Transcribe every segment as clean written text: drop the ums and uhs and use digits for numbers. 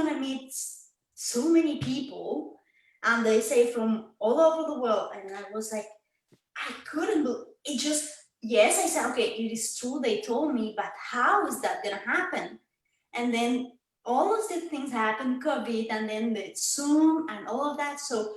gonna meet so many people, and they say from all over the world. And I was like, I couldn't believe it. Just, yes, I said, okay, it is true, they told me, but how is that gonna happen? And then all of the things happened, COVID, and then the Zoom and all of that. So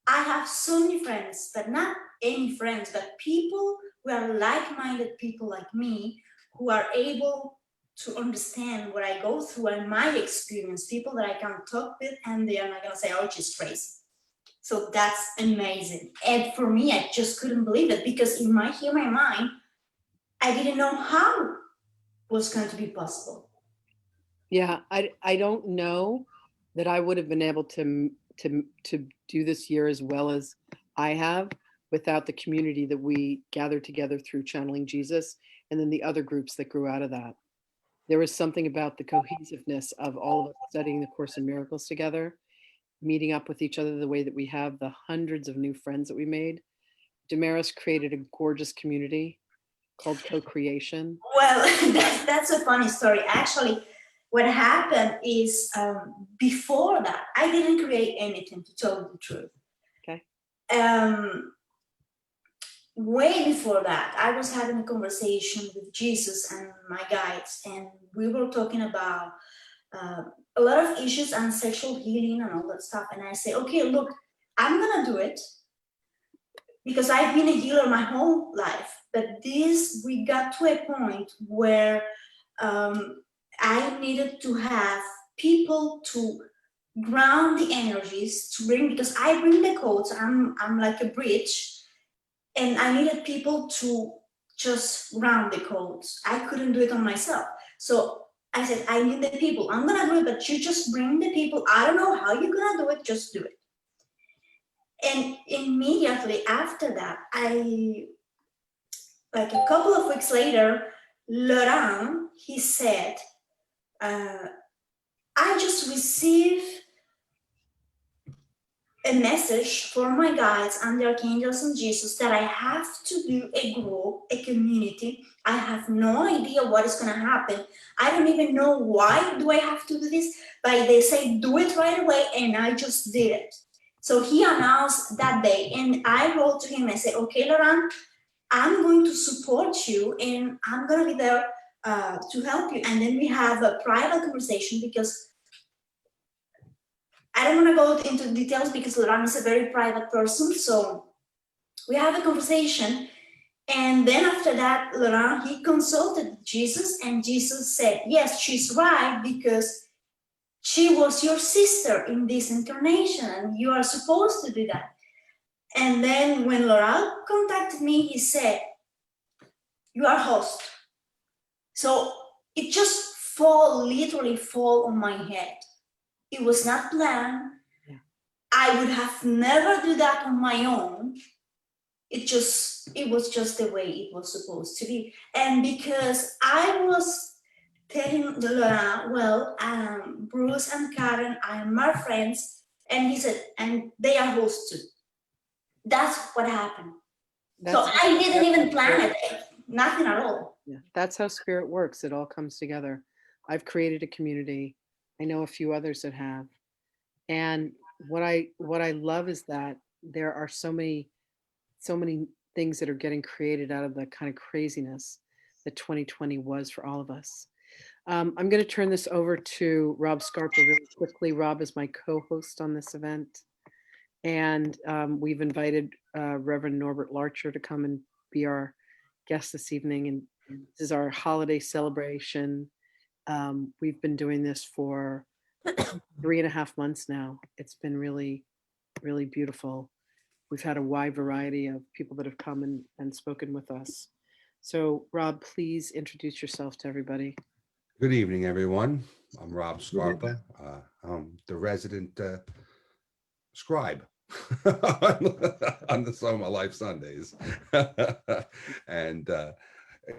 I have so many friends, but not any friends, but people who are like-minded people like me, who are able to understand what I go through and my experience, people that I can talk with, and they are not gonna say, oh, she's crazy. So that's amazing. And for me, I just couldn't believe it, because in my human mind, I didn't know how it was going to be possible. Yeah, I don't know that I would have been able to do this year as well as I have without the community that we gathered together through Channeling Jesus, and then the other groups that grew out of that. There was something about the cohesiveness of all of us studying the Course in Miracles together, meeting up with each other the way that we have, the hundreds of new friends that we made. Damaris created a gorgeous community called Co-Creation. Well, that's a funny story. Actually, what happened is, before that, I didn't create anything, to tell you the truth. Okay. Way before that, I was having a conversation with Jesus and my guides, and we were talking about a lot of issues on sexual healing and all that stuff. And I say, okay, look, I'm gonna do it because I've been a healer my whole life. But we got to a point where I needed to have people to ground the energies, to bring, because I bring the codes, I'm like a bridge, and I needed people to just ground the codes. I couldn't do it on myself. So I said, I need the people. I'm gonna do it, but you just bring the people. I don't know how you're gonna do it, just do it. And immediately after that, like a couple of weeks later, Laurent, he said, I just received a message for my guides and the archangels and Jesus that I have to do a group, a community. I have no idea what is going to happen. I don't even know why do I have to do this, but they say do it right away, and I just did it. So he announced that day, and I wrote to him and said, okay, Laurent, I'm going to support you, and I'm going to be there to help you. And then we have a private conversation, because I don't want to go into details because Laurent is a very private person. So we have a conversation. And then after that, Laurent, he consulted Jesus, and Jesus said, yes, she's right, because she was your sister in this incarnation, and you are supposed to do that. And then when Laurent contacted me, he said, you are host. So it just literally fall on my head. It was not planned. Yeah. I would have never do that on my own. It was just the way it was supposed to be. And because I was telling Laurent, well, Bruce and Karen are my friends, and he said, and they are hosts too. That's what happened. So I didn't even plan it, nothing at all. Yeah, that's how spirit works. It all comes together. I've created a community. I know a few others that have. And what I love is that there are so many things that are getting created out of the kind of craziness that 2020 was for all of us. I'm going to turn this over to Rob Scarpa really quickly. Rob is my co-host on this event. And we've invited Reverend Norbert Larcher to come and be our guest this evening. And this is our holiday celebration. We've been doing this for 3.5 months now. It's been really, really beautiful. We've had a wide variety of people that have come and spoken with us. So Rob, please introduce yourself to everybody. Good evening, everyone. I'm Rob Scarpa. I'm the resident scribe on the Sohmalife Sundays. And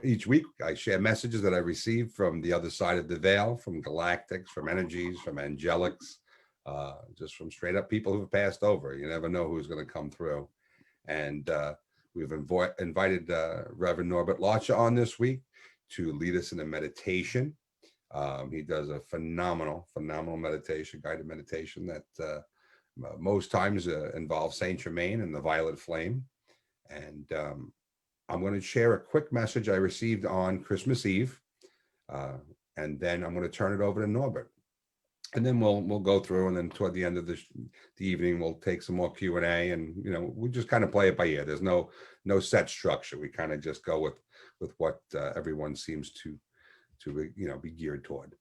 each week I share messages that I receive from the other side of the veil, from galactics, from energies, from angelics, just from straight up people who've passed over. You never know who's going to come through. And we've invited Reverend Norbert Larcher on this week to lead us in a meditation. He does a phenomenal meditation, guided meditation that most times involves Saint Germain and the violet flame. And I'm going to share a quick message I received on Christmas Eve, and then I'm going to turn it over to Norbert. And then we'll go through, and then toward the end of the evening, we'll take some more Q&A, and we just kind of play it by ear. There's no set structure. We kind of just go with what everyone seems to be geared toward.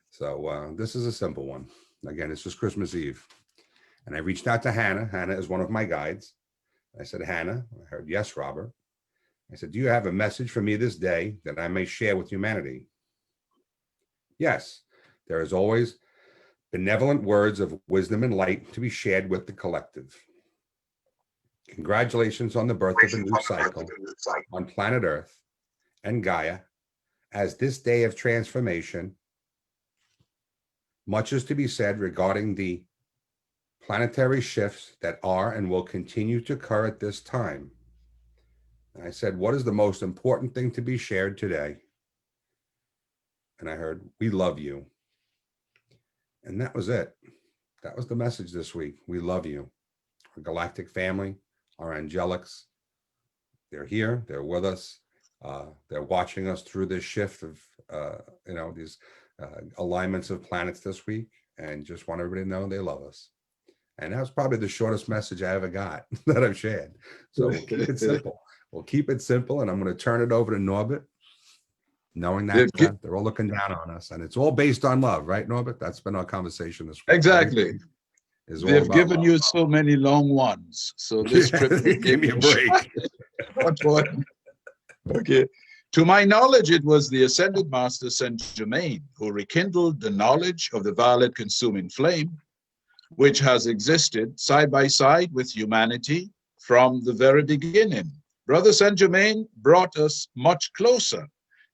So this is a simple one. Again, it's just Christmas Eve, and I reached out to Hannah. Hannah is one of my guides. I said, Hannah, I heard, yes, Robert. I said, do you have a message for me this day that I may share with humanity? Yes, there is always benevolent words of wisdom and light to be shared with the collective. Congratulations on the birth of a new cycle on planet Earth and Gaia. As this day of transformation, much is to be said regarding the planetary shifts that are and will continue to occur at this time. And I said, what is the most important thing to be shared today? And I heard, we love you. And that was it. That was the message this week. We love you. Our galactic family, our angelics, they're here, they're with us. They're watching us through this shift of, these alignments of planets this week, and just want everybody to know they love us. And that was probably the shortest message I ever got that I've shared. So we'll keep it simple. We'll keep it simple, and I'm going to turn it over to Norbert, knowing that they're all looking down on us, and it's all based on love, right, Norbert? That's been our conversation this week. Exactly. They've given you so many long ones, so this trip will give me a break. Okay. To my knowledge, it was the Ascended Master Saint Germain who rekindled the knowledge of the violet consuming flame, which has existed side by side with humanity from the very beginning. Brother Saint Germain brought us much closer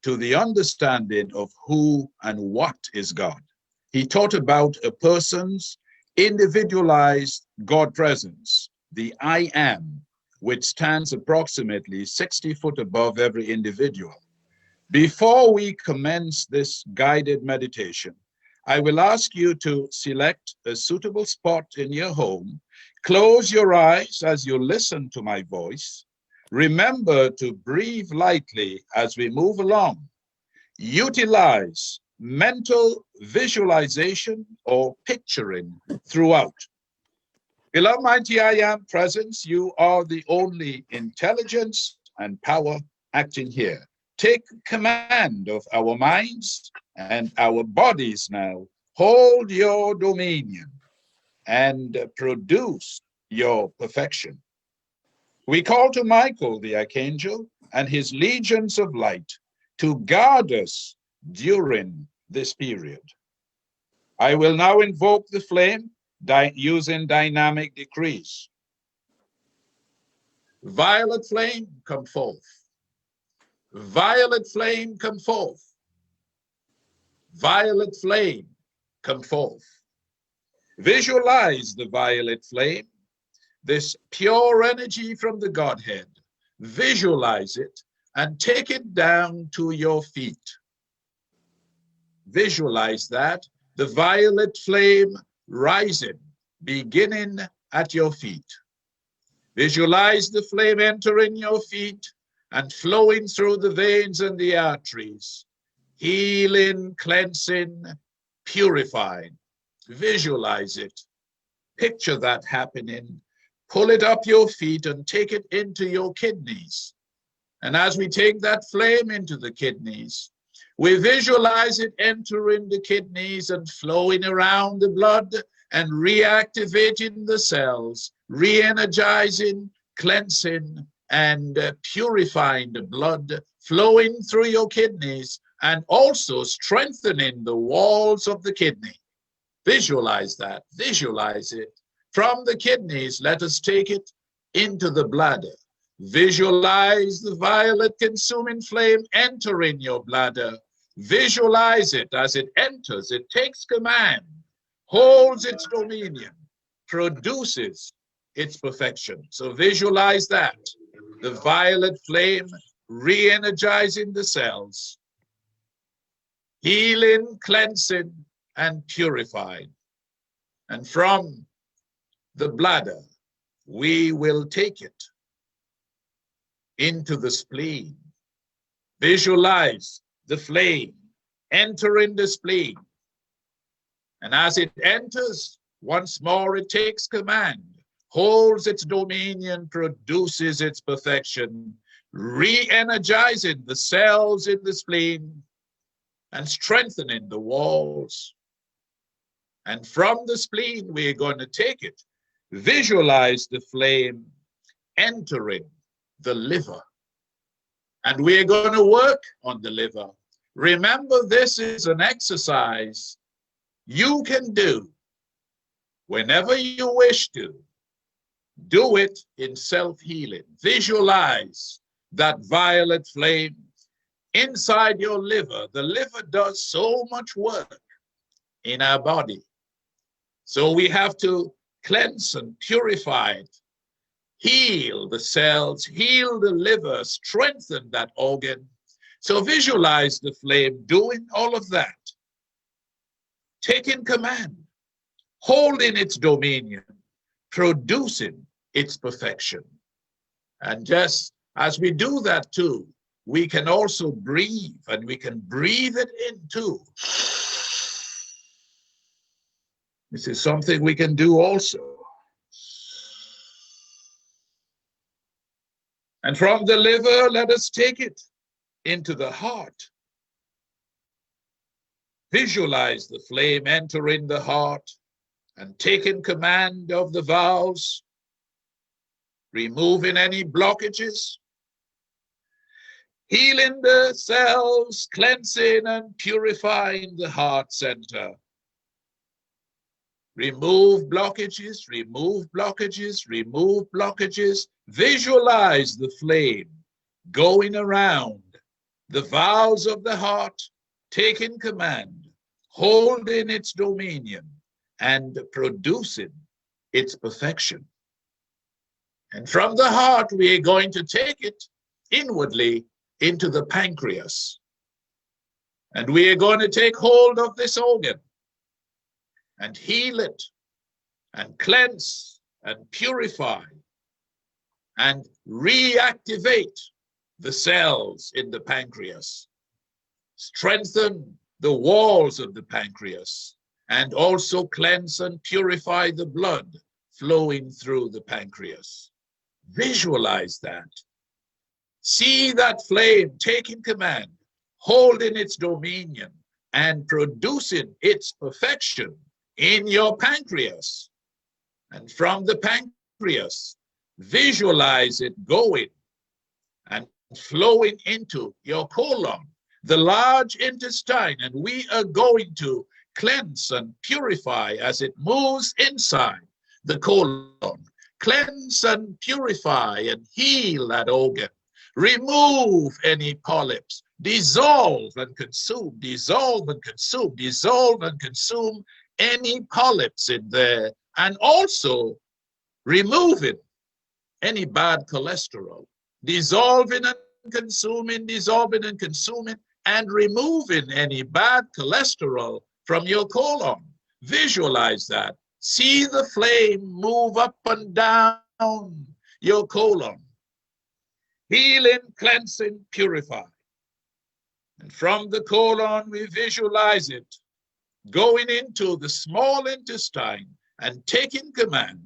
to the understanding of who and what is God. He taught about a person's individualized God presence, the I Am, which stands approximately 60 foot above every individual. Before we commence this guided meditation, I will ask you to select a suitable spot in your home, close your eyes as you listen to my voice. Remember to breathe lightly as we move along. Utilize mental visualization or picturing throughout. Beloved mighty I Am presence, you are the only intelligence and power acting here. Take command of our minds and our bodies now. Hold your dominion and produce your perfection. We call to Michael the Archangel and his legions of light to guard us during this period. I will now invoke the flame using dynamic decrees. Violet flame, come forth. Violet flame, come forth. Violet flame, come forth. Visualize the violet flame, this pure energy from the Godhead. Visualize it and take it down to your feet. Visualize that, the violet flame rising, beginning at your feet. Visualize the flame entering your feet and flowing through the veins and the arteries, healing, cleansing, purifying. Visualize it. Picture that happening. Pull it up your feet and take it into your kidneys. And as we take that flame into the kidneys, we visualize it entering the kidneys and flowing around the blood and reactivating the cells, re-energizing, cleansing, and purifying the blood flowing through your kidneys and also strengthening the walls of the kidney. Visualize that, visualize it. From the kidneys, let us take it into the bladder. Visualize the violet consuming flame entering your bladder. Visualize it as it enters, it takes command, holds its dominion, produces its perfection. So visualize that. The violet flame re-energizing the cells, healing, cleansing, and purifying. And from the bladder, we will take it into the spleen. Visualize the flame entering the spleen. And as it enters, once more it takes command, holds its dominion, produces its perfection, re-energizing the cells in the spleen and strengthening the walls. And from the spleen, we're going to take it. Visualize the flame entering the liver. And we're going to work on the liver. Remember, this is an exercise you can do whenever you wish to. Do it in self-healing. Visualize that violet flame inside your liver. The liver does so much work in our body. So we have to cleanse and purify it, heal the cells, heal the liver, strengthen that organ. So visualize the flame doing all of that, taking command, holding its dominion, producing its perfection. And just as we do that too, we can also breathe, and we can breathe it in too. This is something we can do also. And from the liver, let us take it into the heart. Visualize the flame entering the heart and taking command of the valves, removing any blockages, healing the cells, cleansing and purifying the heart center. Remove blockages, remove blockages, remove blockages. Visualize the flame going around the valves of the heart, taking command, holding its dominion, and producing its perfection. And from the heart, we are going to take it inwardly into the pancreas. And we are going to take hold of this organ and heal it and cleanse and purify and reactivate the cells in the pancreas, strengthen the walls of the pancreas, and also cleanse and purify the blood flowing through the pancreas. Visualize that. See that flame taking command, holding its dominion, and producing its perfection in your pancreas. And from the pancreas, visualize it going and flowing into your colon, the large intestine, and we are going to cleanse and purify as it moves inside the colon. Cleanse and purify and heal that organ. Remove any polyps. Dissolve and consume, dissolve and consume, dissolve and consume any polyps in there, and also removing any bad cholesterol, dissolving and consuming, and removing any bad cholesterol from your colon. Visualize that. See the flame move up and down your colon. Healing, cleansing, purify. And from the colon, we visualize it going into the small intestine and taking command,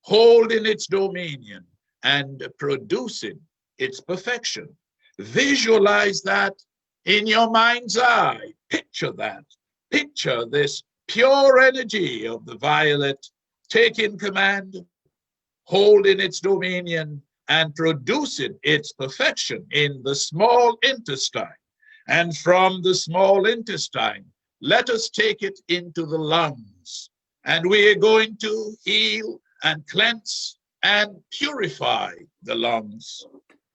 holding its dominion and producing its perfection. Visualize that in your mind's eye. Picture that. Picture this pure energy of the violet taking command, holding its dominion, and producing its perfection in the small intestine. And from the small intestine, let us take it into the lungs. And we are going to heal and cleanse and purify the lungs.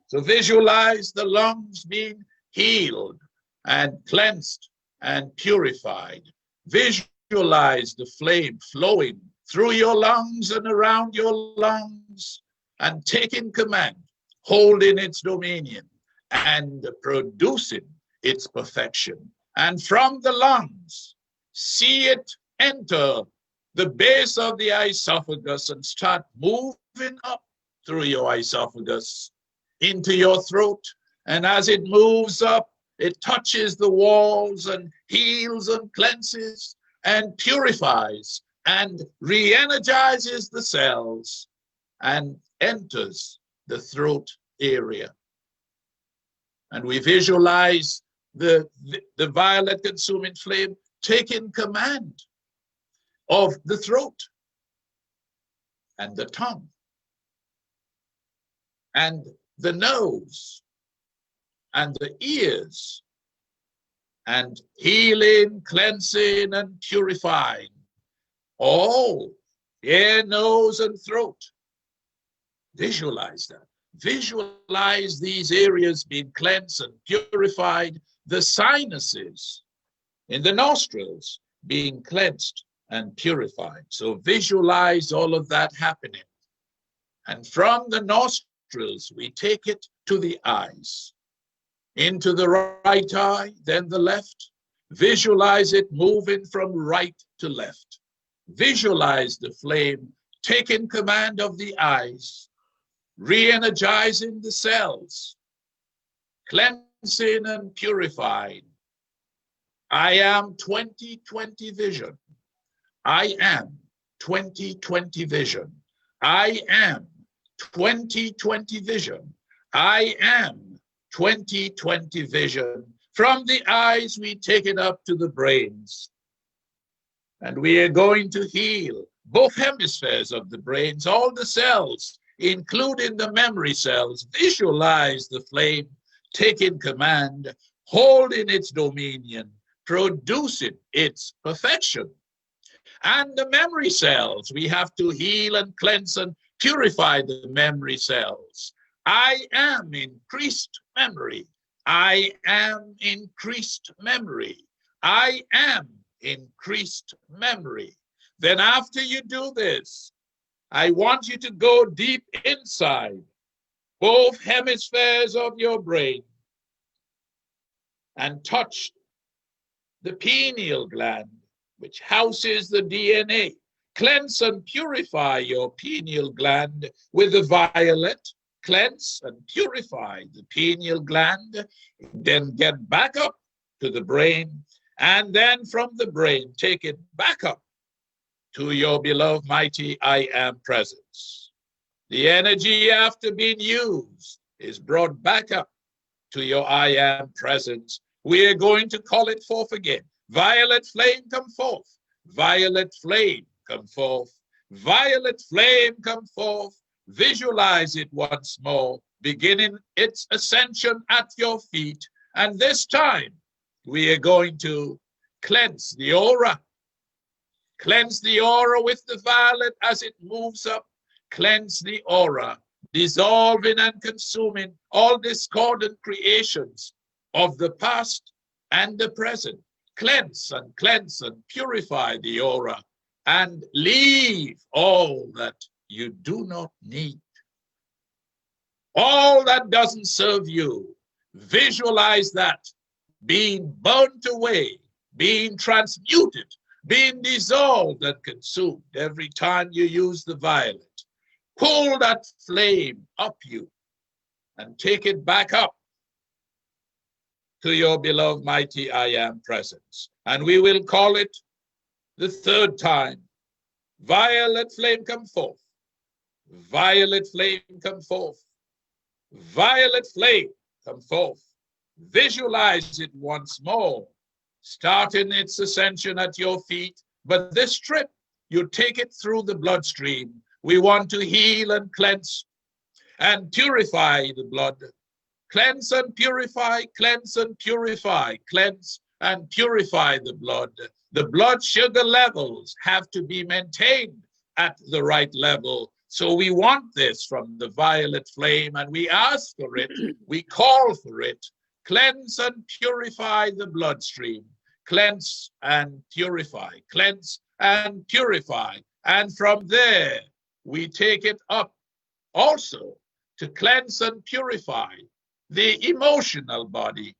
So visualize the lungs being healed and cleansed and purified. Visualize the flame flowing through your lungs and around your lungs and taking command, holding its dominion and producing its perfection. And from the lungs, see it enter the base of the esophagus and start moving up through your esophagus into your throat. And as it moves up, it touches the walls and heals and cleanses and purifies and re-energizes the cells and enters the throat area. And we visualize the violet consuming flame taking command of the throat and the tongue and the nose and the ears, and healing, cleansing, and purifying all ear, nose, and throat. Visualize that. Visualize these areas being cleansed and purified, the sinuses in the nostrils being cleansed and purified. So visualize all of that happening. And from the nostrils, we take it to the eyes. Into the right eye, then the left. Visualize it moving from right to left. Visualize the flame taking command of the eyes, re-energizing the cells, cleansing and purifying. I am 20/20 vision. I am 20/20 vision. I am 20/20 vision. I am 20/20 vision. From the eyes, we take it up to the brains. And we are going to heal both hemispheres of the brains, all the cells, including the memory cells. Visualize the flame taking command, holding its dominion, producing its perfection. And the memory cells, we have to heal and cleanse and purify the memory cells. I am increased memory. I am increased memory. I am increased memory. Then after you do this, I want you to go deep inside both hemispheres of your brain and touch the pineal gland, which houses the DNA. Cleanse and purify your pineal gland with the violet. Cleanse and purify the pineal gland, then get back up to the brain, and then from the brain, take it back up to your beloved mighty I Am presence. The energy after being used is brought back up to your I Am presence. We are going to call it forth again. Violet flame, come forth. Violet flame, come forth. Violet flame, come forth. Visualize it once more, beginning its ascension at your feet. And this time, we are going to cleanse the aura. Cleanse the aura with the violet as it moves up. Cleanse the aura, dissolving and consuming all discordant creations of the past and the present. Cleanse and purify the aura and leave all that you do not need. All that doesn't serve you, visualize that being burnt away, being transmuted, being dissolved and consumed every time you use the violet. Pull that flame up you and take it back up to your beloved mighty I Am presence. And we will call it the third time. Violet flame, come forth. Violet flame, come forth. Violet flame, come forth. Visualize it once more, starting its ascension at your feet. But this trip, you take it through the bloodstream. We want to heal and cleanse and purify the blood. Cleanse and purify, cleanse and purify, cleanse and purify the blood. The blood sugar levels have to be maintained at the right level. So we want this from the violet flame, and we ask for it, we call for it. Cleanse and purify the bloodstream. Cleanse and purify, cleanse and purify. And from there, we take it up also to cleanse and purify the emotional body.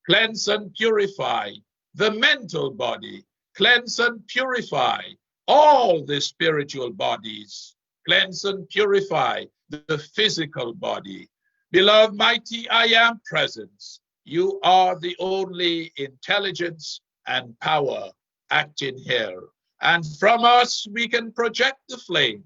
cleanse and purify the mental body, cleanse and purify all the spiritual bodies, cleanse and purify the physical body. Beloved, mighty I am presence, you are the only intelligence and power acting here. And from us, we can project the flame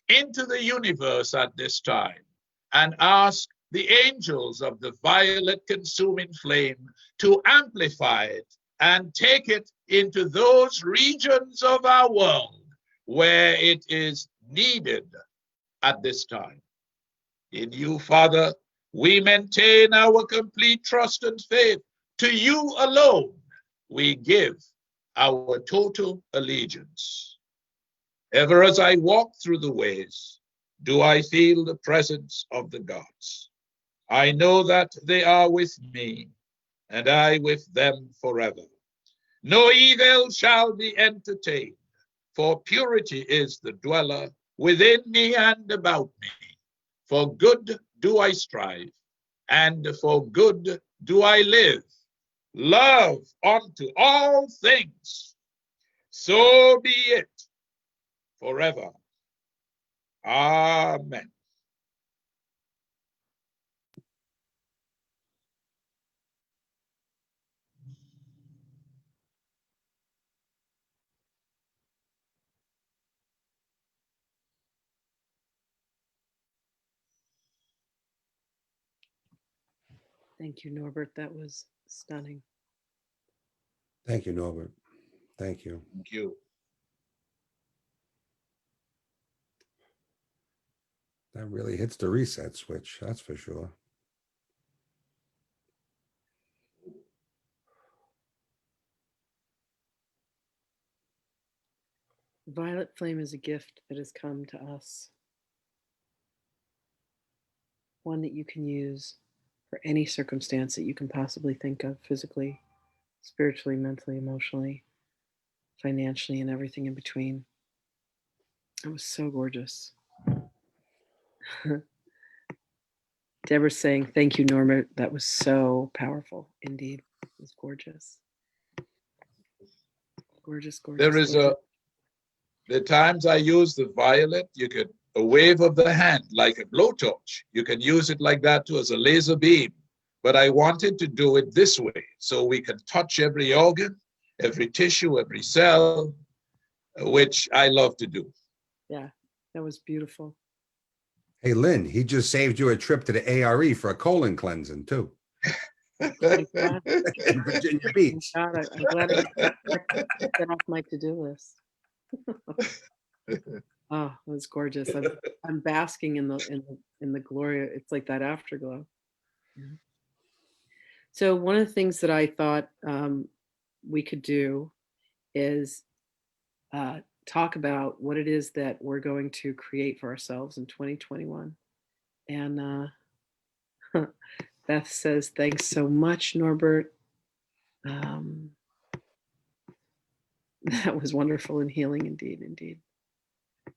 into the universe at this time and ask the angels of the violet consuming flame to amplify it and take it into those regions of our world where it is needed at this time. In you, Father, we maintain our complete trust and faith. To you alone, we give our total allegiance. Ever as I walk through the ways, do I feel the presence of the gods. I know that they are with me, and I with them forever. No evil shall be entertained, for purity is the dweller within me and about me. For good do I strive, and for good do I live. Love unto all things. So be it forever. Amen. Thank you, Norbert. That was stunning. Thank you, Norbert. Thank you. Thank you. That really hits the reset switch, that's for sure. The violet flame is a gift that has come to us. One that you can use for any circumstance that you can possibly think of, physically, spiritually, mentally, emotionally, financially, and everything in between. It was so gorgeous. Deborah's saying, thank you, Norbert. That was so powerful. Indeed. It was gorgeous. Gorgeous, gorgeous. There is the times I use the violet, you could, a wave of the hand, like a blowtorch. You can use it like that too, as a laser beam. But I wanted to do it this way, so we can touch every organ, every tissue, every cell, which I love to do. Yeah, that was beautiful. Hey, Lynn, he just saved you a trip to the ARE for a colon cleansing too. In Virginia Beach. God, I'm glad I get off my to-do list. Oh, it was gorgeous. I'm basking in the glory. It's like that afterglow. Yeah. So one of the things that I thought we could do is talk about what it is that we're going to create for ourselves in 2021. And Beth says, thanks so much, Norbert. That was wonderful and healing indeed, indeed.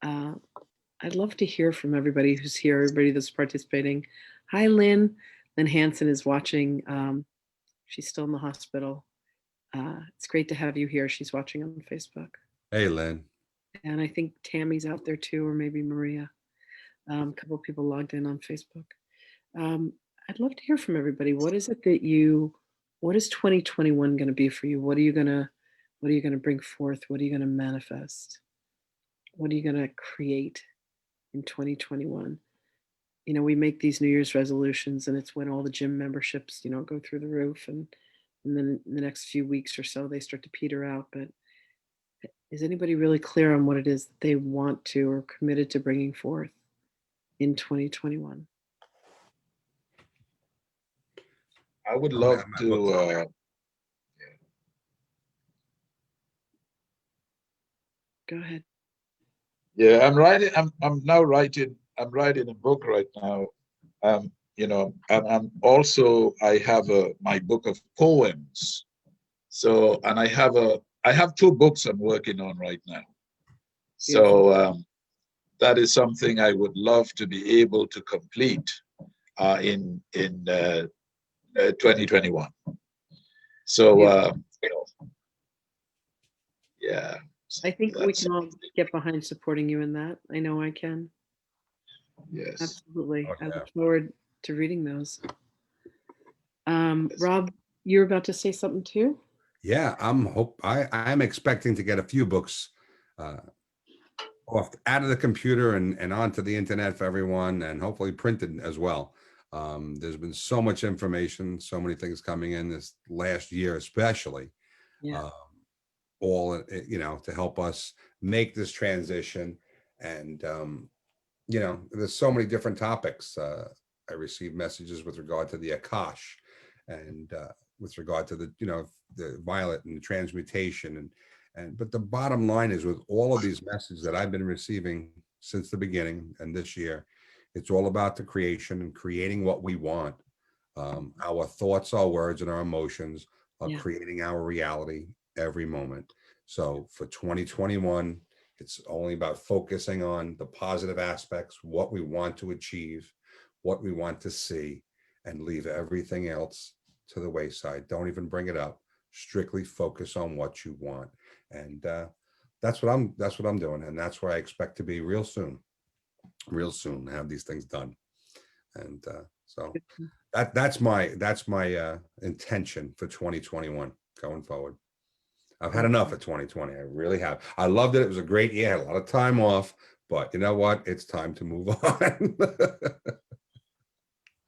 I'd love to hear from everybody who's here, everybody that's participating. Hi, Lynn. Lynn Hansen is watching. She's still in the hospital. It's great to have you here. She's watching on Facebook. Hey, Lynn. And I think Tammy's out there too, or maybe Maria. A couple of people logged in on Facebook. I'd love to hear from everybody. What is it that what is 2021 going to be for you? What are you going to bring forth? What are you going to manifest? What are you going to create in 2021? You know, we make these New Year's resolutions, and it's when all the gym memberships, go through the roof, and then in the next few weeks or so, they start to peter out. But is anybody really clear on what it is that they want to or committed to bringing forth in 2021? I would love to. Go ahead. Yeah, I'm writing. I'm now writing. I'm writing a book right now. And I'm also, I have my book of poems. So, and I have 2 books I'm working on right now. So that is something I would love to be able to complete in 2021. So, yeah. I think we That's can all get behind supporting you in that. I know I can. yes. Absolutely. Oh, I yeah. look forward to reading those. Rob, you're about to say something too? Yeah, I'm expecting to get a few books off out of the computer and onto the internet for everyone, and hopefully printed as well. There's been so much information, so many things coming in this last year, especially. Yeah. All to help us make this transition, and there's so many different topics. I received messages with regard to the Akash, and with regard to the violet and the transmutation, but the bottom line is, with all of these messages that I've been receiving since the beginning and this year, it's all about the creation and creating what we want. Our thoughts, our words, and our emotions are creating our reality every moment. So for 2021, it's only about focusing on the positive aspects, what we want to achieve, what we want to see, and leave everything else to the wayside. Don't even bring it up. Strictly focus on what you want. And that's what I'm doing. And that's where I expect to be real soon, have these things done. And so that's my intention for 2021 going forward. I've had enough of 2020. I really have. I loved it. It was a great year. I had a lot of time off, but you know what? It's time to move on.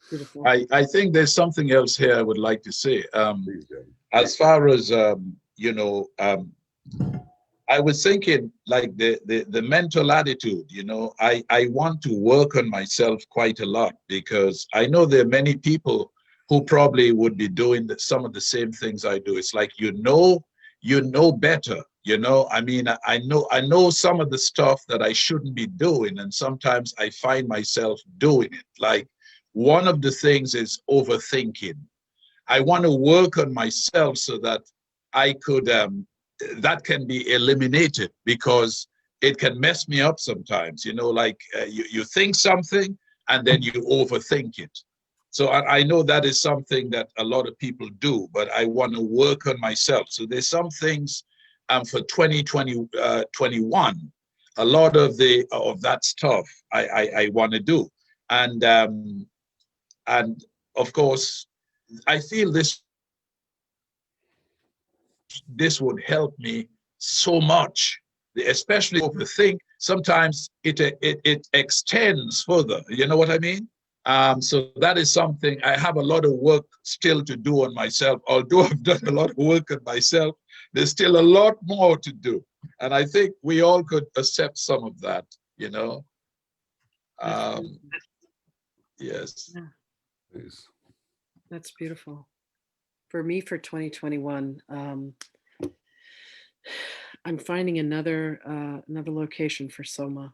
Beautiful. I think there's something else here I would like to say. Please do. As far as I was thinking, like, the mental attitude. I want to work on myself quite a lot, because I know there are many people who probably would be doing some of the same things I do. It's like, you know better. I mean, I know some of the stuff that I shouldn't be doing, and sometimes I find myself doing it. Like, one of the things is overthinking. I want to work on myself so that I could that can be eliminated, because it can mess me up sometimes. Like, you think something and then you overthink it. So I know that is something that a lot of people do, but I want to work on myself. So there's some things for 2021, a lot of that stuff I want to do. And of course, I feel this would help me so much, especially overthink. Sometimes it extends further. You know what I mean? So that is something. I have a lot of work still to do on myself. Although I've done a lot of work on myself, there's still a lot more to do. And I think we all could accept some of that, Yes. Yeah, Please. that's beautiful. For me, for 2021, I'm finding another location for Soma.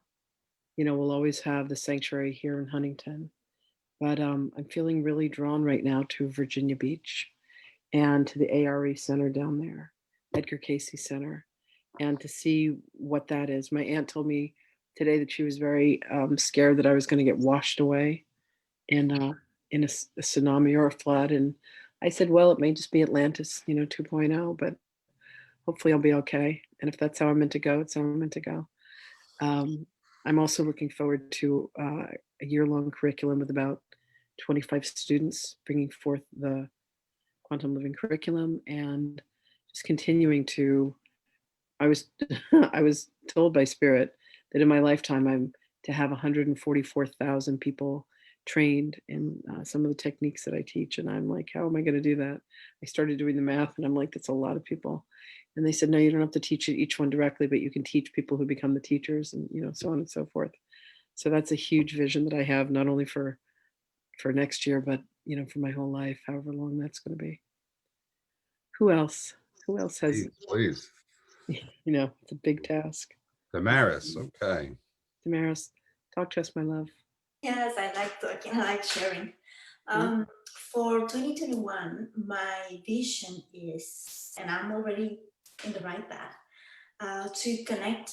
We'll always have the sanctuary here in Huntington, but I'm feeling really drawn right now to Virginia Beach and to the ARE Center down there, Edgar Cayce Center, and to see what that is. My aunt told me today that she was very scared that I was going to get washed away in a tsunami or a flood, and I said, well, it may just be Atlantis, 2.0, but hopefully I'll be okay. And if that's how I'm meant to go, it's how I'm meant to go. I'm also looking forward to a year-long curriculum with about 25 students, bringing forth the quantum living curriculum, and just continuing to. I was I was told by Spirit that in my lifetime I'm to have 144,000 people trained in some of the techniques that I teach, and I'm like, how am I going to do that? I started doing the math, and I'm like, that's a lot of people. And they said, no, you don't have to teach each one directly, but you can teach people who become the teachers, and so on and so forth. So that's a huge vision that I have, not only for next year, but for my whole life, however long that's going to be. Who else has Please. it's a big task. Damaris. Okay. Damaris, talk to us, my love. Yes, I like talking, I like sharing. For 2021, my vision is, and I'm already in the right path, to connect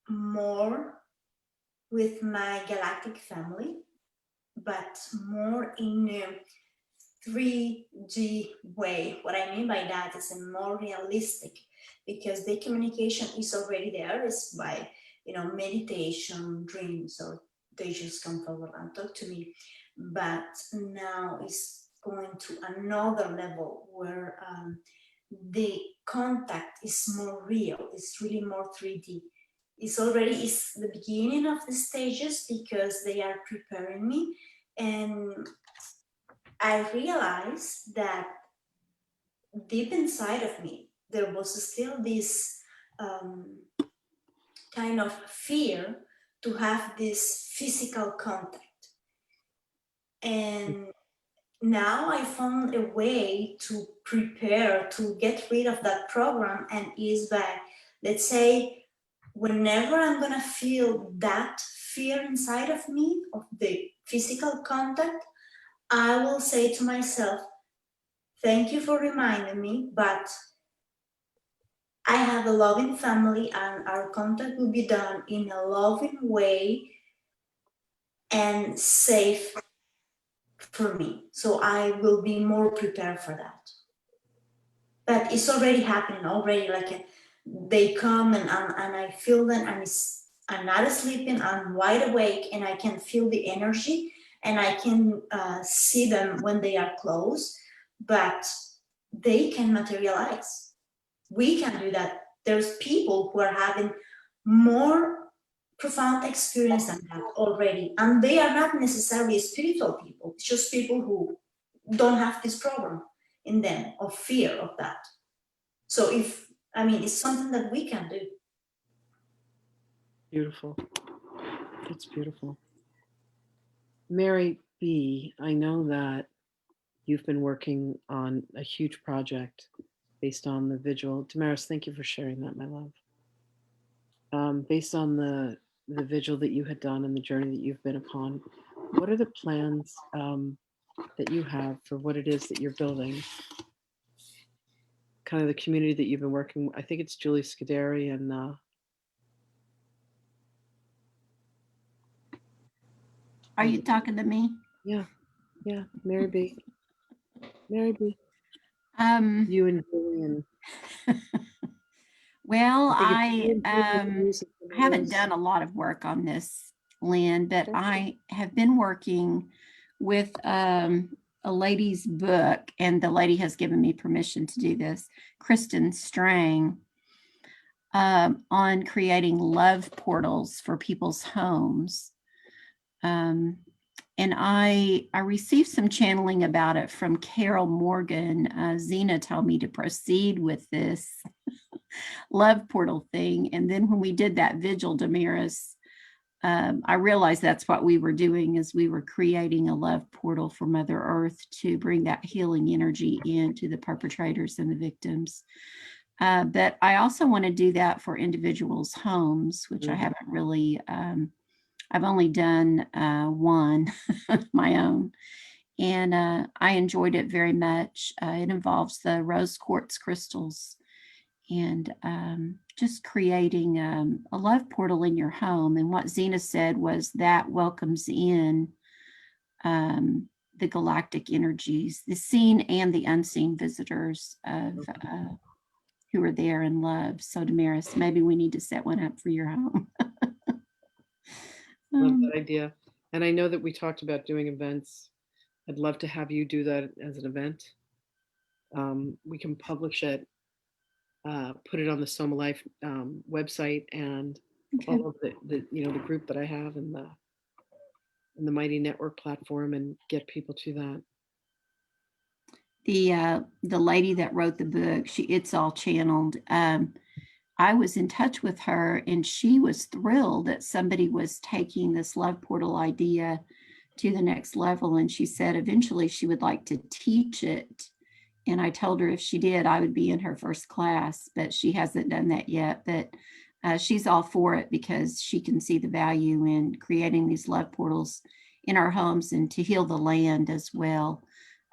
more with my galactic family, but more in 3D way. What I mean by that is a more realistic, because the communication is already there. It's by, meditation, dreams, or they just come forward and talk to me. But now it's going to another level where the contact is more real. It's really more 3D. It's the beginning of the stages because they are preparing me, and I realized that deep inside of me, there was still this kind of fear to have this physical contact. And now I found a way to prepare to get rid of that program, and is by, let's say, whenever I'm gonna feel that fear inside of me of the physical contact, I will say to myself, thank you for reminding me, but I have a loving family and our contact will be done in a loving way and safe for me. So I will be more prepared for that. But it's already happening already. Like they come and I feel them, and I'm not sleeping, I'm wide awake, and I can feel the energy, and I can see them when they are close, but they can materialize. We can do that. There's people who are having more profound experience than that already, and they are not necessarily spiritual people. It's just people who don't have this problem in them of fear of that. So it's something that we can do. Beautiful. It's beautiful. Mary B., I know that you've been working on a huge project based on the vigil. Damaris, thank you for sharing that, my love. Based on the vigil that you had done and the journey that you've been upon, what are the plans that you have for what it is that you're building? Kind of the community that you've been working with. I think it's Julie Scuderi and Are you talking to me? yeah, Mary B. Mary B. Um, You and Julie and well, I I haven't done a lot of work on this, Lynn, but I have been working with a lady's book, and the lady has given me permission to do this, Kristen Strang, on creating love portals for people's homes. And I received some channeling about it from Carol Morgan. Zena told me to proceed with this love portal thing. And then when we did that vigil, Damaris, I realized that's what we were doing, is we were creating a love portal for Mother Earth to bring that healing energy into the perpetrators and the victims. But I also want to do that for individuals' homes, which I haven't really I've only done one, my own, and I enjoyed it very much. It involves the rose quartz crystals and just creating a love portal in your home. And what Zena said was that welcomes in the galactic energies, the seen and the unseen visitors of who are there in love. So Damaris, maybe we need to set one up for your home. Love that idea. And I know that we talked about doing events. I'd love to have you do that as an event. We can publish it, put it on the Sohmalife website, and all of the group that I have and the Mighty Network platform, and get people to that. The lady that wrote the book, it's all channeled. I was in touch with her, and she was thrilled that somebody was taking this love portal idea to the next level. And she said eventually she would like to teach it. And I told her if she did, I would be in her first class, but she hasn't done that yet. But she's all for it because she can see the value in creating these love portals in our homes and to heal the land as well.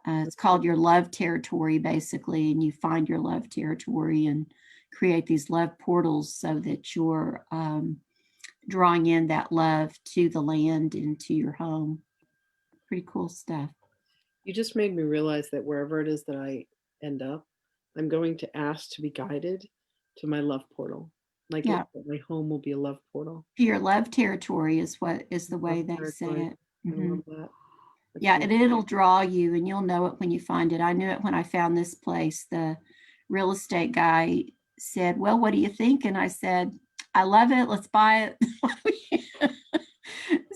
It's called your love territory, basically, and you find your love territory and create these love portals so that you're drawing in that love to the land and to your home. Pretty cool stuff. You just made me realize that wherever it is that I end up, I'm going to ask to be guided to my love portal. Like Yeah. my home will be a love portal. Your love territory is what is the way Love they say territory. it. I Mhm. love that. That's Yeah, and beautiful. it'll draw you and you'll know it when you find it. I knew it when I found this place. The real estate guy said, well, what do you think? And I said, I love it. Let's buy it.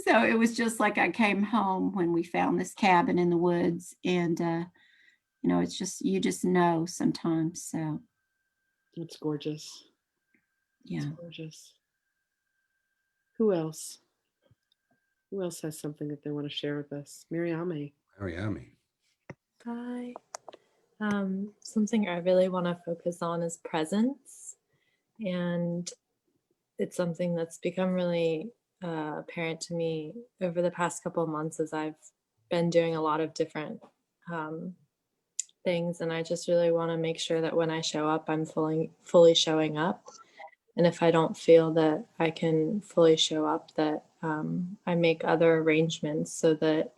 So it was just like I came home when we found this cabin in the woods. And, you know, it's just, you just know sometimes. So, It's gorgeous. yeah. It's gorgeous. Who else? Who else has something that they want to share with us? Miriam. Yummy. Hi. Something I really want to focus on is presence. And it's something that's become really apparent to me over the past couple of months as I've been doing a lot of different things. And I just really want to make sure that when I show up, I'm fully showing up. And if I don't feel that I can fully show up, that I make other arrangements so that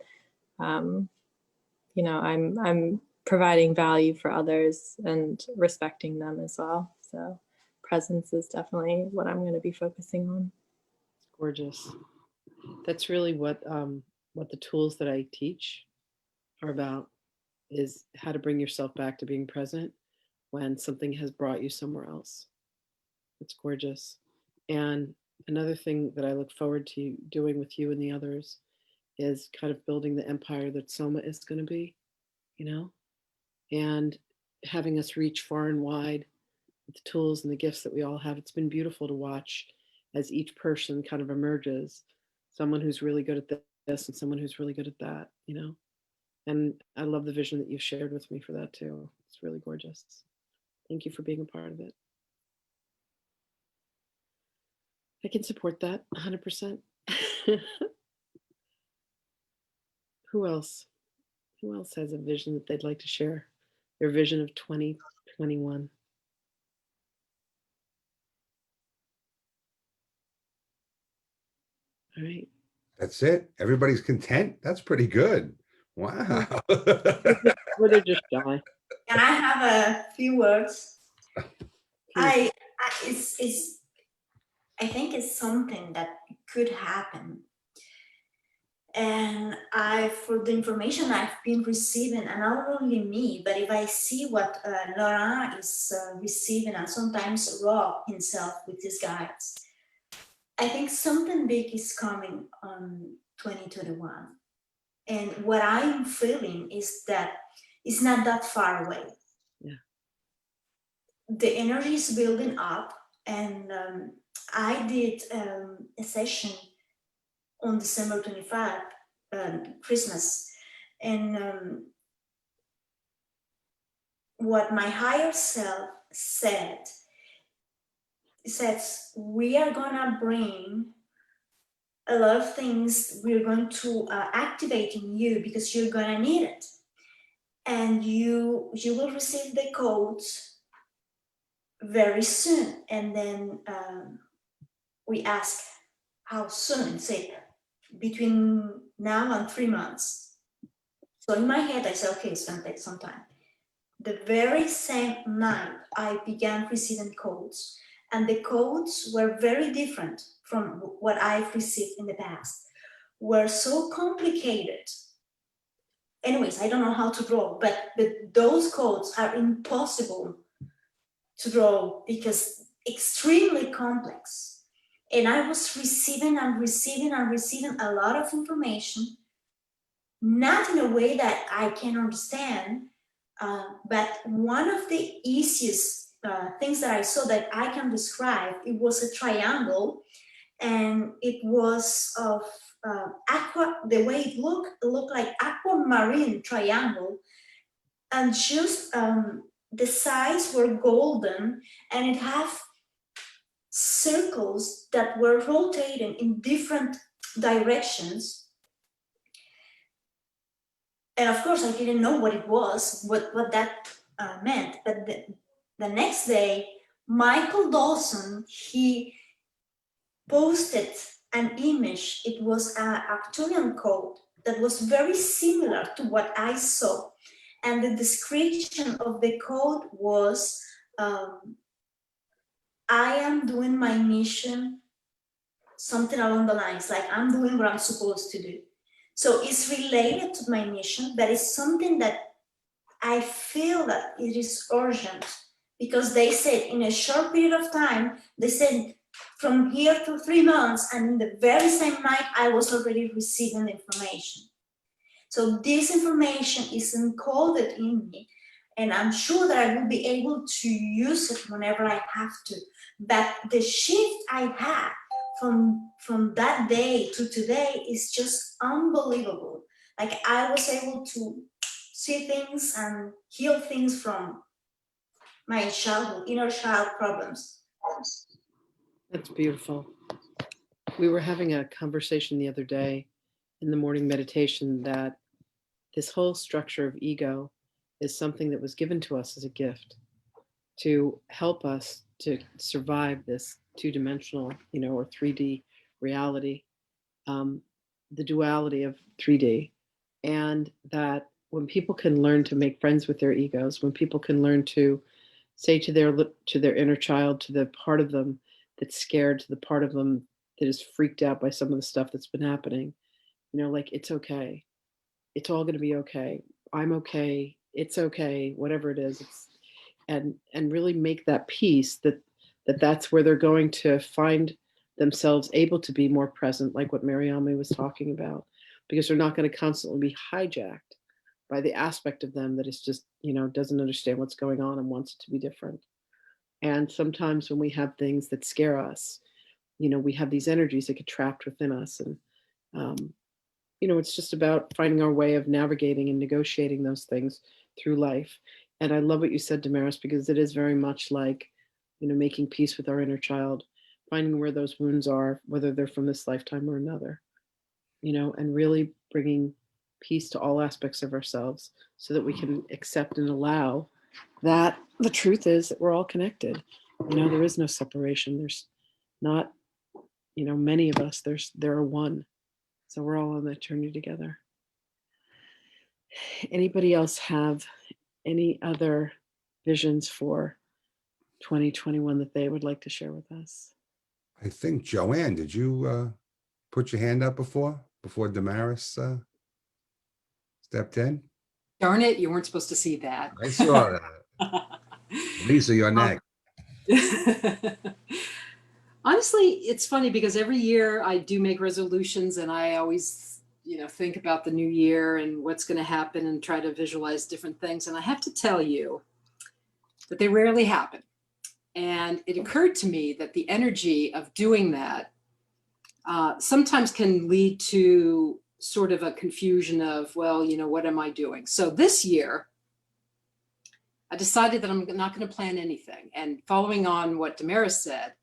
you know, I'm providing value for others and respecting them as well. So presence is definitely what I'm going to be focusing on. Gorgeous. That's really what the tools that I teach are about, is how to bring yourself back to being present when something has brought you somewhere else. It's gorgeous. And another thing that I look forward to doing with you and the others is kind of building the empire that Soma is going to be, you know, and having us reach far and wide with the tools and the gifts that we all have. It's been beautiful to watch as each person kind of emerges, someone who's really good at this and someone who's really good at that, you know. And I love the vision that you've shared with me for that too. It's really gorgeous. Thank you for being a part of it. I can support that 100%. Who else? Who else has a vision that they'd like to share? Their vision of 2021. All right. That's it. Everybody's content. That's pretty good. Wow. Or they're just shy. Can I have a few words? Please. I think it's something that could happen. And for the information I've been receiving, and not only me, but if I see what Laurent is receiving, and sometimes Rob himself with his guides, I think something big is coming on 2021. And what I'm feeling is that it's not that far away. Yeah. The energy is building up, and I did a session on December 25, Christmas, and what my higher self said, it says, we are gonna bring a lot of things, we're going to activate in you because you're gonna need it. And you will receive the codes very soon. And then we ask how soon, say between now and 3 months. So in my head, I said, okay, it's gonna take some time. The very same night, I began receiving codes, and the codes were very different from what I've received in the past, were so complicated. Anyways, I don't know how to draw, but those codes are impossible to draw because extremely complex. And I was receiving and receiving and receiving a lot of information, not in a way that I can understand, but one of the easiest things that I saw that I can describe, it was a triangle, and it was of aqua, the way it looked like aquamarine triangle, and just the sides were golden, and it had circles that were rotating in different directions. And of course, I didn't know what it was, what that meant. But the next day, Michael Dawson, he posted an image. It was an Arcturian code that was very similar to what I saw. And the description of the code was, I am doing my mission, something along the lines like I'm doing what I'm supposed to do. So it's related to my mission, but it's something that I feel that it is urgent, because they said in a short period of time, they said from here to 3 months, and in the very same night, I was already receiving the information. So this information is encoded in me, and I'm sure that I will be able to use it whenever I have to. But the shift I had from that day to today is just unbelievable. Like, I was able to see things and heal things from my childhood, inner child problems. That's beautiful. We were having a conversation the other day in the morning meditation that this whole structure of ego is something that was given to us as a gift to help us to survive this two-dimensional, or 3D reality, the duality of 3D. And that when people can learn to make friends with their egos, when people can learn to say to their inner child, to the part of them that's scared, to the part of them that is freaked out by some of the stuff that's been happening, like, it's okay. It's all going to be okay. I'm okay. It's okay. Whatever it is. And really make that peace that's where they're going to find themselves able to be more present, like what Mariame was talking about, because they're not going to constantly be hijacked by the aspect of them that is just, doesn't understand what's going on and wants it to be different. And sometimes when we have things that scare us, we have these energies that get trapped within us. And, it's just about finding our way of navigating and negotiating those things through life. And I love what you said, Damaris, because it is very much like, making peace with our inner child, finding where those wounds are, whether they're from this lifetime or another, and really bringing peace to all aspects of ourselves so that we can accept and allow that the truth is that we're all connected. There is no separation. There's not, many of us, there are one. So we're all on that journey together. Anybody else have any other visions for 2021 that they would like to share with us? I think, Joanne, did you put your hand up before Damaris stepped in? Darn it, you weren't supposed to see that. I saw that. Lisa, you're next. Honestly, it's funny because every year I do make resolutions and I always, think about the new year and what's going to happen and try to visualize different things. And I have to tell you that they rarely happen. And it occurred to me that the energy of doing that sometimes can lead to sort of a confusion of, well, what am I doing? So this year, I decided that I'm not going to plan anything. And following on what Damaris said,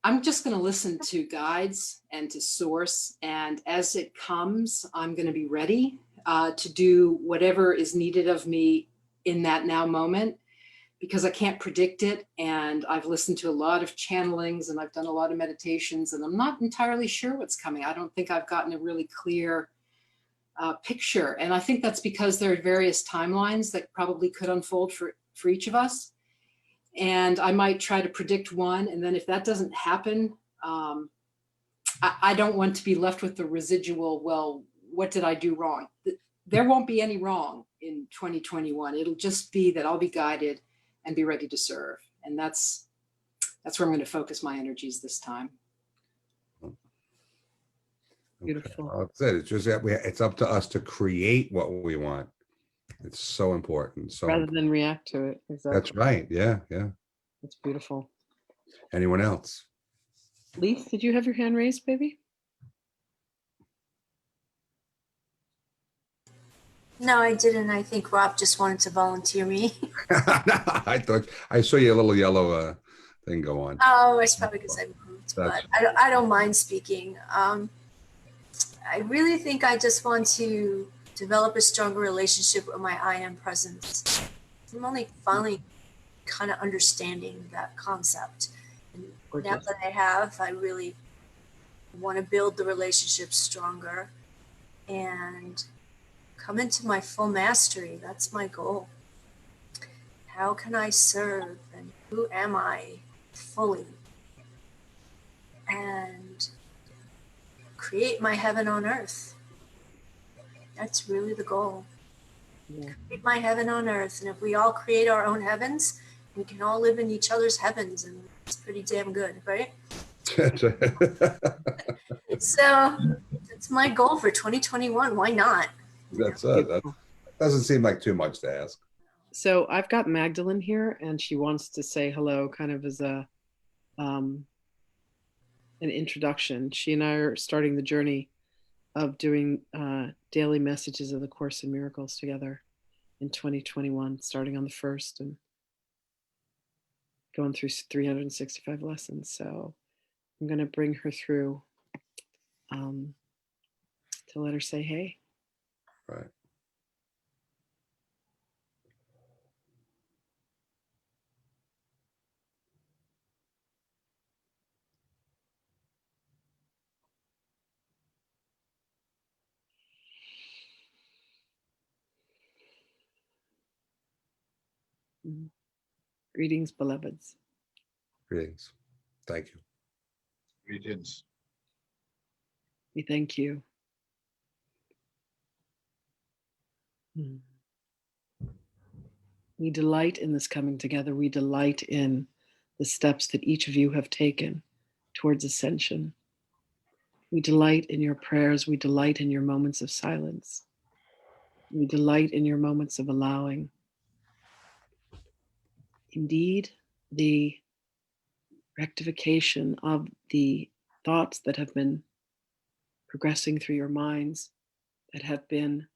I'm just going to listen to guides and to source. And as it comes, I'm going to be ready to do whatever is needed of me in that now moment, because I can't predict it. And I've listened to a lot of channelings and I've done a lot of meditations and I'm not entirely sure what's coming. I don't think I've gotten a really clear picture. And I think that's because there are various timelines that probably could unfold for each of us. And I might try to predict one. And then if that doesn't happen, I don't want to be left with the residual, well, what did I do wrong? There won't be any wrong in 2021. It'll just be that I'll be guided and be ready to serve. And that's where I'm going to focus my energies this time. Beautiful. Okay. That's it. It's just that it's up to us to create what we want. It's so important. So Rather than react to it. Exactly. that's right. Yeah. That's beautiful. Anyone else? Lise, did you have your hand raised, baby? No, I didn't. I think Rob just wanted to volunteer me. I thought I saw your little yellow thing go on. Oh, it's probably because I moved, That's- but I don't mind speaking. I really think I just want to develop a stronger relationship with my I am presence. I'm only finally kind of understanding that concept. And now that I have, I really want to build the relationship stronger. and come into my full mastery. That's my goal. How can I serve, and who am I fully? And create my heaven on earth. That's really the goal. Yeah. Create my heaven on earth. And if we all create our own heavens, we can all live in each other's heavens, and it's pretty damn good, right? So it's my goal for 2021. Why not? That's it. That doesn't seem like too much to ask. So I've got Magdalene here, and she wants to say hello, kind of as a an introduction. She and I are starting the journey of doing daily messages of the Course in Miracles together in 2021, starting on the 1st and going through 365 lessons. So I'm going to bring her through to let her say hey. Right. Greetings, beloveds. Greetings. Thank you. Greetings. We thank you. We delight in this coming together. We delight in the steps that each of you have taken towards ascension. We delight in your prayers. We delight in your moments of silence. We delight in your moments of allowing. Indeed, the rectification of the thoughts that have been progressing through your minds, that have been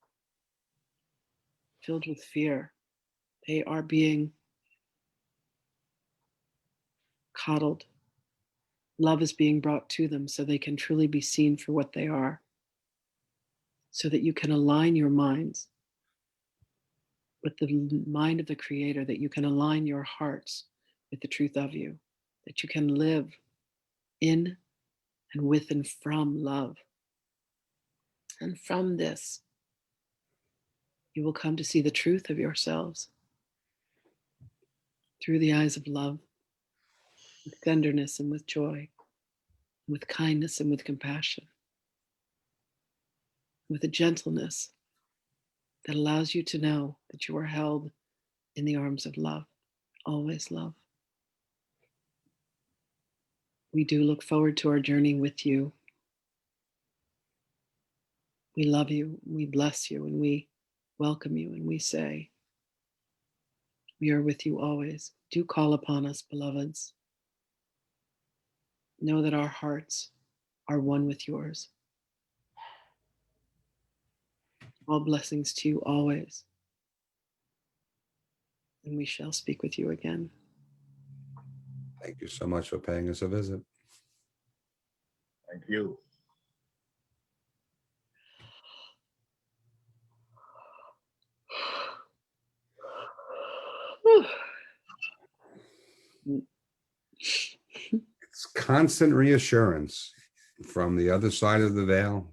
filled with fear, they are being coddled. Love is being brought to them so they can truly be seen for what they are, so that you can align your minds with the mind of the Creator, that you can align your hearts with the truth of you, that you can live in and with and from love. And from this, you will come to see the truth of yourselves through the eyes of love, with tenderness and with joy, with kindness and with compassion, with a gentleness that allows you to know that you are held in the arms of love, always love. We do look forward to our journey with you. We love you, we bless you, and we welcome you, and we say, we are with you always. Do call upon us, beloveds. Know that our hearts are one with yours. All blessings to you always. And we shall speak with you again. Thank you so much for paying us a visit. Thank you. It's constant reassurance from the other side of the veil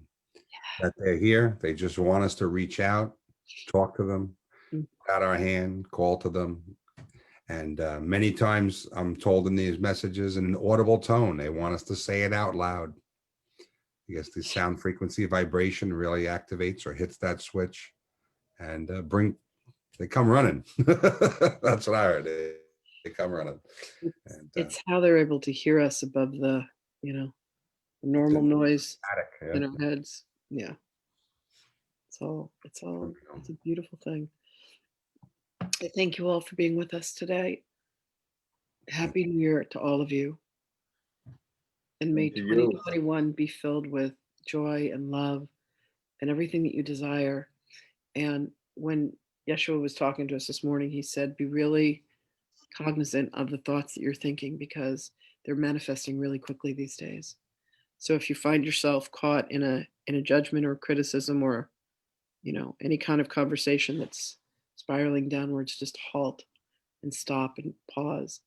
that they're here. They just want us to reach out, talk to them, pat our hand, call to them. And many times I'm told in these messages in an audible tone, they want us to say it out loud. I guess the sound frequency vibration really activates or hits that switch, and they come running. That's what I heard. They come running. And, it's how they're able to hear us above the, normal noise attic, in our heads. Yeah. It's a beautiful thing. I thank you all for being with us today. Happy New Year to all of you. And may 2021 be filled with joy and love and everything that you desire. And when Yeshua was talking to us this morning, he said, be really cognizant of the thoughts that you're thinking, because they're manifesting really quickly these days. So if you find yourself caught in a judgment or criticism or, any kind of conversation that's spiraling downwards, just halt and stop and pause,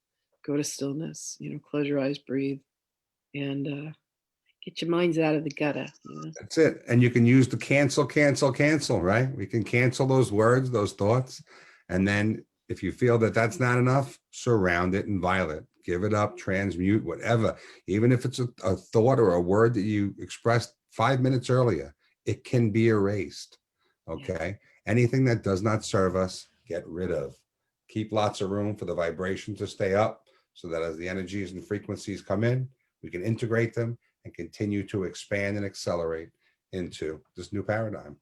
go to stillness, close your eyes, breathe, and Get your minds out of the gutter. You know? That's it. And you can use the cancel, right? We can cancel those words, those thoughts. And then if you feel that that's not enough, surround it in violet. Give it up, transmute, whatever. Even if it's a thought or a word that you expressed 5 minutes earlier, it can be erased. Okay. Anything that does not serve us, get rid of. Keep lots of room for the vibration to stay up so that as the energies and frequencies come in, we can integrate them and continue to expand and accelerate into this new paradigm.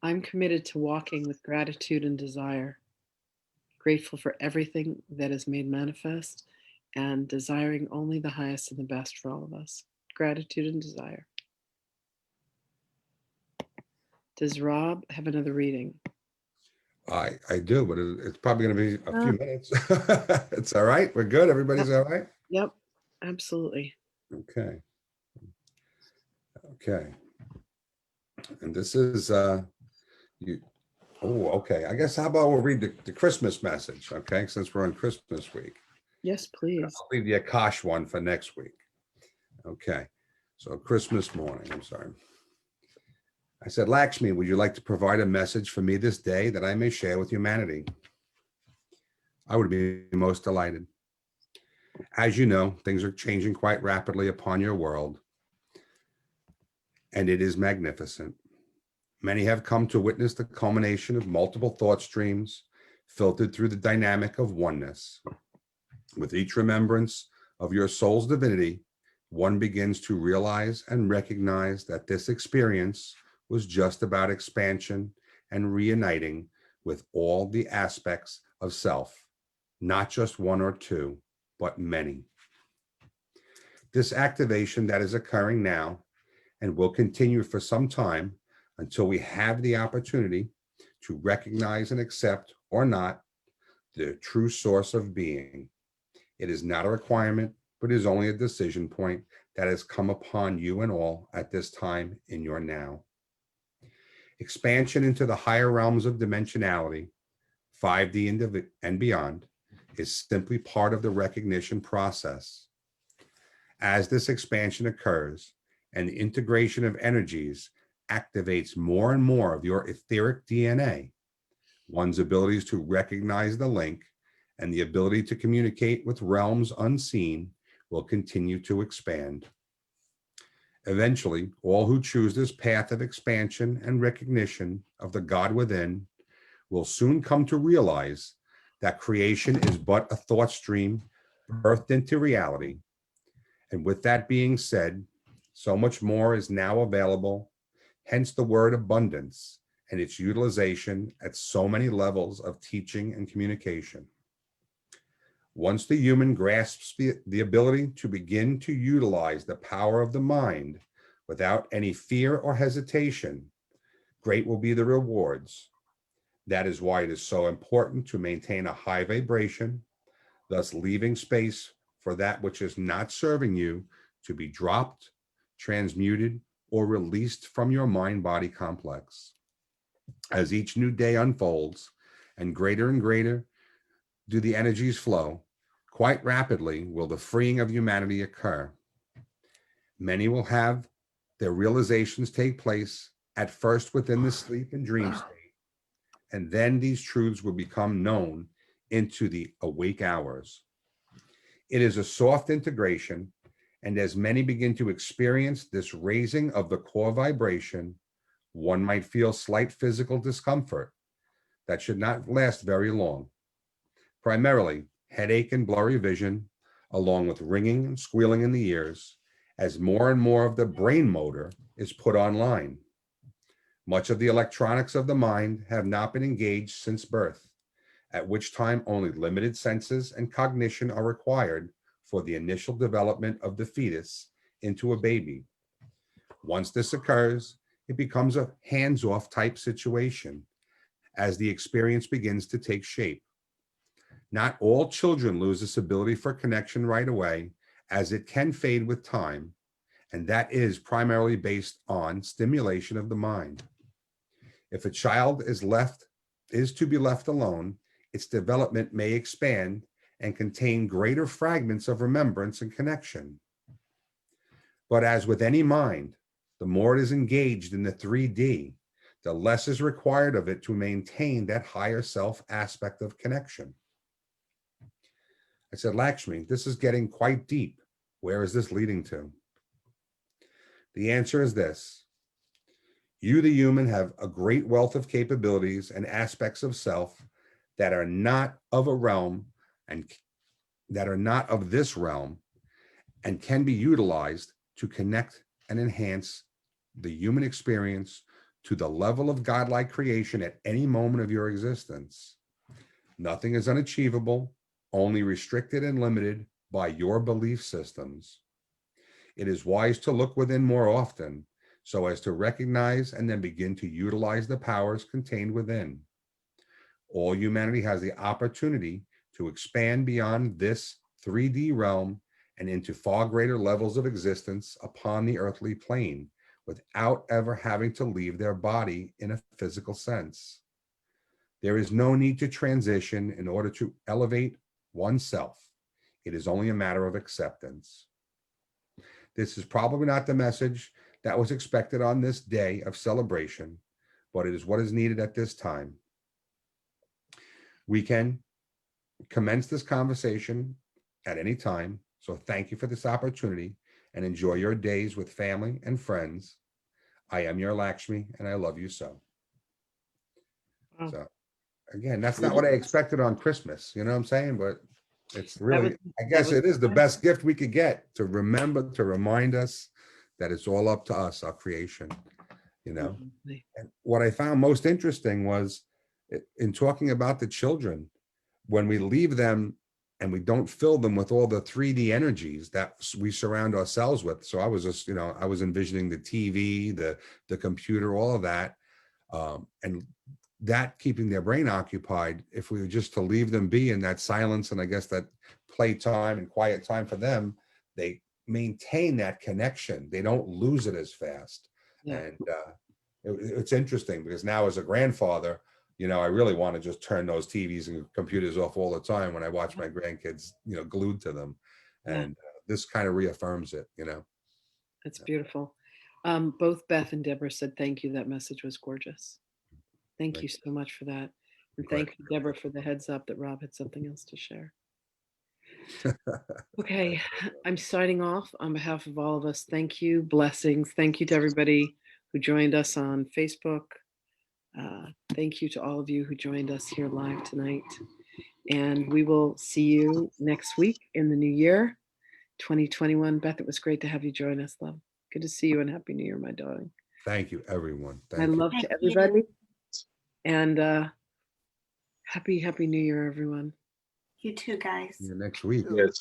I'm committed to walking with gratitude and desire, grateful for everything that is made manifest, and desiring only the highest and the best for all of us. Gratitude and desire. Does Rob have another reading? I do, but it's probably going to be a few minutes. It's all right. We're good. Everybody's all right. Yep, absolutely. Okay. Okay. And this is you. Oh, okay. I guess how about we'll read the Christmas message, okay? Since we're on Christmas week. Yes, please. I'll leave the Akash one for next week. Okay. So Christmas morning, I'm sorry. I said, Lakshmi, would you like to provide a message for me this day that I may share with humanity? I would be most delighted. As you know, things are changing quite rapidly upon your world, and it is magnificent. Many have come to witness the culmination of multiple thought streams filtered through the dynamic of oneness. With each remembrance of your soul's divinity, one begins to realize and recognize that this experience was just about expansion and reuniting with all the aspects of self, not just one or two, but many. This activation that is occurring now and will continue for some time until we have the opportunity to recognize and accept or not the true source of being. It is not a requirement, but is only a decision point that has come upon you and all at this time in your now. Expansion into the higher realms of dimensionality, 5D and beyond, is simply part of the recognition process. As this expansion occurs and the integration of energies activates more and more of your etheric DNA, one's abilities to recognize the link and the ability to communicate with realms unseen will continue to expand. Eventually, all who choose this path of expansion and recognition of the God within will soon come to realize that creation is but a thought stream birthed into reality. And with that being said, so much more is now available, hence the word abundance and its utilization at so many levels of teaching and communication. Once the human grasps the ability to begin to utilize the power of the mind without any fear or hesitation, great will be the rewards. That is why it is so important to maintain a high vibration, thus leaving space for that which is not serving you to be dropped, transmuted, or released from your mind-body complex. As each new day unfolds and greater do the energies flow, quite rapidly will the freeing of humanity occur. Many will have their realizations take place at first within the sleep and dream state, and then these truths will become known into the awake hours. It is a soft integration, and as many begin to experience this raising of the core vibration, one might feel slight physical discomfort that should not last very long. Primarily, headache and blurry vision, along with ringing and squealing in the ears, as more and more of the brain motor is put online. Much of the electronics of the mind have not been engaged since birth, at which time only limited senses and cognition are required for the initial development of the fetus into a baby. Once this occurs, it becomes a hands-off type situation as the experience begins to take shape. Not all children lose this ability for connection right away, as it can fade with time, and that is primarily based on stimulation of the mind. If a child is to be left alone, its development may expand and contain greater fragments of remembrance and connection. But as with any mind, the more it is engaged in the 3D, the less is required of it to maintain that higher self aspect of connection. I said, Lakshmi, this is getting quite deep. Where is this leading to? The answer is this. You, the human, have a great wealth of capabilities and aspects of self that are not of a realm and that are not of this realm and can be utilized to connect and enhance the human experience to the level of godlike creation at any moment of your existence. Nothing is unachievable, only restricted and limited by your belief systems. It is wise to look within more often so as to recognize and then begin to utilize the powers contained within. All humanity has the opportunity to expand beyond this 3D realm and into far greater levels of existence upon the earthly plane without ever having to leave their body in a physical sense. There is no need to transition in order to elevate oneself. It is only a matter of acceptance. This is probably not the message that was expected on this day of celebration, but it is what is needed at this time. We can commence this conversation at any time, so thank you for this opportunity and enjoy your days with family and friends. I am your Lakshmi, and I love you so. Wow. So, again, that's not what I expected on Christmas, you know what I'm saying? But it's really, I guess it is the best gift we could get, to remember, to remind us that it's all up to us, our creation, you know? And what I found most interesting was in talking about the children, when we leave them and we don't fill them with all the 3D energies that we surround ourselves with. So I was just, you know, I was envisioning the TV, the computer, all of that, and that keeping their brain occupied. If we were just to leave them be in that silence, and I guess that playtime and quiet time for them, they maintain that connection. They don't lose it as fast. Yeah. And it's interesting because now as a grandfather, you know, I really want to just turn those TVs and computers off all the time when I watch my grandkids, you know, glued to them. And this kind of reaffirms it, you know. That's beautiful. Both Beth and Deborah said thank you. That message was gorgeous. Thank you so much for that. And thank you, Deborah, for the heads up that Rob had something else to share. Okay, I'm signing off on behalf of all of us. Thank you. Blessings. Thank you to everybody who joined us on Facebook. Thank you to all of you who joined us here live tonight. And we will see you next week in the new year, 2021. Beth, it was great to have you join us, love. Good to see you, and Happy New Year, my darling. Thank you, everyone. I love to everybody. And happy New Year, everyone. You too, guys. See you next week. Yes.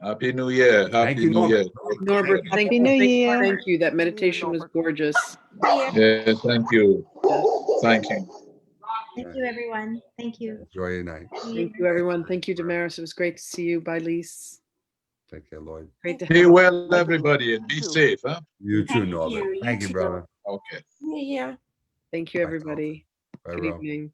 Happy New Year. Thank you, New Year. Norbert, thank Happy New Year. Thank you. That meditation was gorgeous. Yeah, thank you. Thank you. Thank you, everyone. Thank you. Enjoy your night. Thank you, everyone. Thank you, Damaris. It was great to see you. Bye, Lise. Take care, Lloyd. Great to Be have well, everybody, and be safe. Huh? You too, Thank Norbert. you. Thank You you, too. brother. Okay. Yeah. Thank you, everybody. Bye, Good Ro. evening.